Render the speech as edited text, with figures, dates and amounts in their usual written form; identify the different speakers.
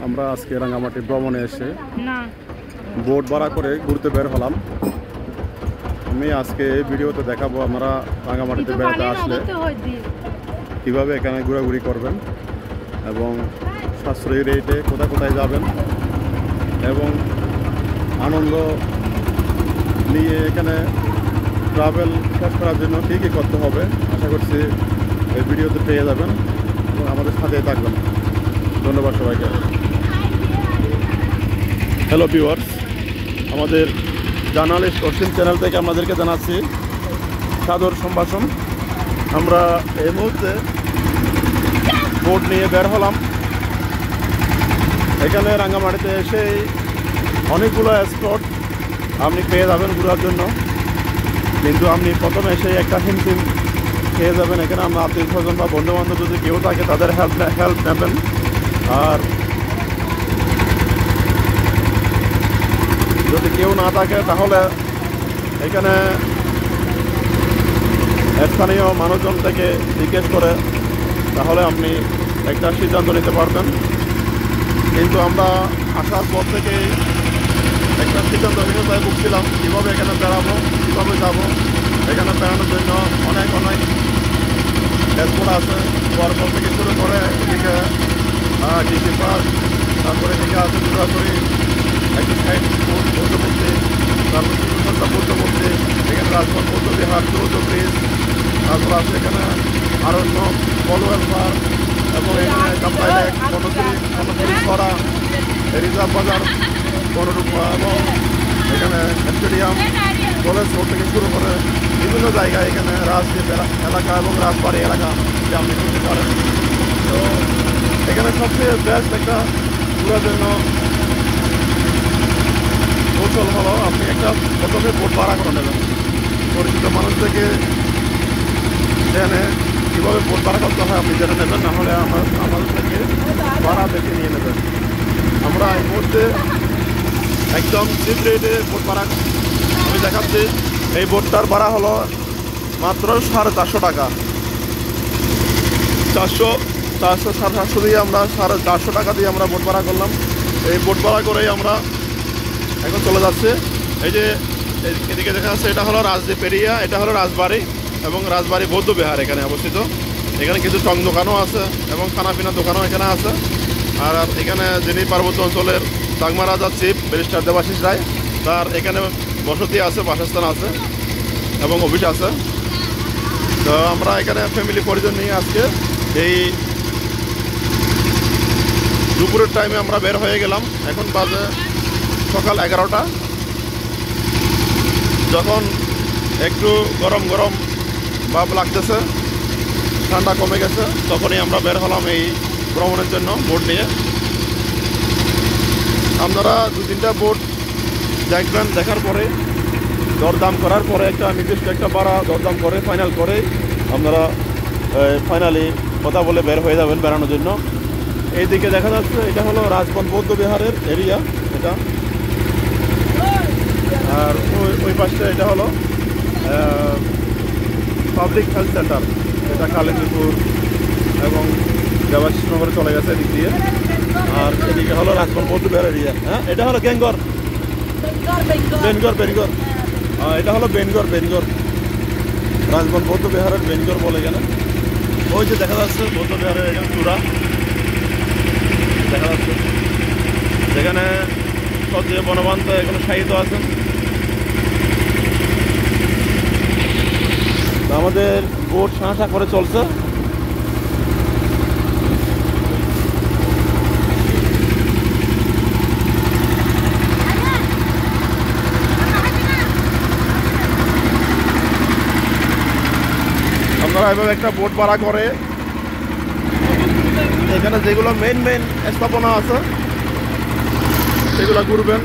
Speaker 1: আমরা আজকে রাঙ্গামাটি ভ্রমণে এসে বোট ভাড়া করে ঘুরতে বের হলাম। আমি আজকে এই ভিডিওতে দেখাবো আমরা রাঙ্গামাটিতে বেড়াতে আসলে কিভাবে এখানে ঘোরাঘুরি করবেন এবং সাশ্রয়ী রেটে কোথায় কোথায় যাবেন এবং আনন্দ নিয়ে এখানে ট্রাভেল শেষ করার জন্য কী কী করতে হবে আশা করছি এই ভিডিওতে পেয়ে যাবেন এবং আমাদের সাথেই থাকবেন। ধন্যবাদ সবাইকে। হ্যালো ভিউয়ার্স, আমাদের জার্নালিস্ট অসীম চ্যানেল থেকে আপনাদেরকে জানাচ্ছি সাদর সম্ভাষণ। আমরা এই মুহূর্তে বোট নিয়ে বের হলাম। এখানে রাঙ্গামাটিতে এসে অনেকগুলো স্পট আপনি পেয়ে যাবেন ঘোরার জন্য, কিন্তু আপনি প্রথমে এসে একটা হিমশিম পেয়ে যাবেন। এখানে আমরা আত্মীয় স্বজন বা বন্ধুবান্ধব যদি কেউ থাকে তাদের হেল্প নেবেন। আর যদি কেউ না থাকে তাহলে এখানে স্থানীয় মানুষজন থেকে জিজ্ঞেস করে তাহলে আপনি একটা সিদ্ধান্ত নিতে পারবেন। কিন্তু আমরা আসার পর থেকে একটা সিদ্ধান্তহীনতায় ভুগছিলাম কীভাবে এখানে বেড়াবো, কীভাবে যাবো। এখানে বেড়ানোর জন্য অনেক স্পট আছে, বরফল থেকে শুরু করে এদিকে ডিসি পার্ক, তারপরে এদিকে আছে দুর্গাপুরি, একটি সাইড বৌদ্ধমূর্তি, তারপর সুন্দরতা বৌদ্ধমূর্তি, এখানে রাজপথ বৌদ্ধ বিহার, চৌদ্দ ব্রিজ, তারপর আছে এখানে আরণ্য, বলওয়েল পার্ক এবং এখানে কাপ্তাই লেক, কর্ণপুরি ছড়া, রিজার্ভ বাজার, বনরূপা এবং এখানে স্টেডিয়াম, কলেজ রোড থেকে শুরু করে বিভিন্ন জায়গায় এখানে রাজদ্বীপ এলাকা এবং রাজবাড়ি এলাকা যে আপনি করতে পারেন। তো এখানে সবচেয়ে বেস্ট একটা ঘোরার জন্য কৌশল হলো আপনি একটা প্রথমে বোট ভাড়া করে নেবেন। পরিচিত মানুষ থেকে জেনে কীভাবে বোট ভাড়া করতে হয় আপনি জেনে নেবেন, নাহলে আমাদের থেকে ভাড়া দেখে নিয়ে নেবেন। আমরা এই মুহূর্তে একদম চিপ রেটে বোট ভাড়া আমি দেখাচ্ছি। এই বোটটার ভাড়া হলো মাত্র 450 টাকা। 400 দিয়ে আমরা 450 টাকা দিয়ে আমরা বোট ভাড়া করলাম। এই বোট ভাড়া করেই আমরা এখন চলে যাচ্ছে। এই যে এদিকে দেখা যাচ্ছে এটা হলো রাজদ্বীপ এরিয়া, এটা হলো রাজবাড়ি এবং রাজবাড়ি বৌদ্ধ বিহার এখানে অবস্থিত। এখানে কিছু টং দোকানও আছে এবং খানাপিনা দোকানও এখানে আছে। আর এখানে যিনি পার্বত্য অঞ্চলের চাকমা রাজা চিফ ব্যারিস্টার দেবাশিস রায়, তার এখানে বসতি আছে, বাসস্থান আছে এবং অফিস আছে। তো আমরা এখানে ফ্যামিলি পরিজন নিয়ে আজকে এই দুপুরের টাইমে আমরা বের হয়ে গেলাম। এখন বাজে সকাল 11টা। যখন একটু গরম ভাব লাগতেছে, ঠান্ডা কমে গেছে, তখনই আমরা বের হলাম এই ভ্রমণের জন্য বোট নিয়ে। আপনারা 2-3টা বোট দেখবেন, দেখার পরে দরদাম করার পরে একটা নির্দিষ্ট একটা ভাড়া দরদাম করে ফাইনাল করে আপনারা ফাইনালি কথা বলে বের হয়ে যাবেন বেড়ানোর জন্য। এইদিকে দেখা যাচ্ছে এটা হলো রাজপথ বৌদ্ধ বিহারের এরিয়া এটা। আর ওই পাশে এটা হলো পাবলিক হেলথ সেন্টার, এটা কালিন্দীপুর এবং দেবাশিসনগরে চলে গেছে এদিক দিয়ে। আর এদিকে হলো রাজপথ বৌদ্ধ বিহার এরিয়া। হ্যাঁ, এটা হলো বেনগর, এটা হলো বেনগর রাজবন বৌদ্ধ বিহারের বেনগর বলে গেলে। ওই যে দেখা যাচ্ছে বৌদ্ধ বিহারের এখানে চূড়া দেখা যাচ্ছে, যেখানে সত্যি বনবান্ত এখানে সাহিত্য আছেন। আমাদের বোট সাঁসা করে চলছে। আপনারা এভাবে একটা বোট ভাড়া করে এখানে যেগুলো মেইন স্থাপনা আছে সেগুলো ঘুরবেন।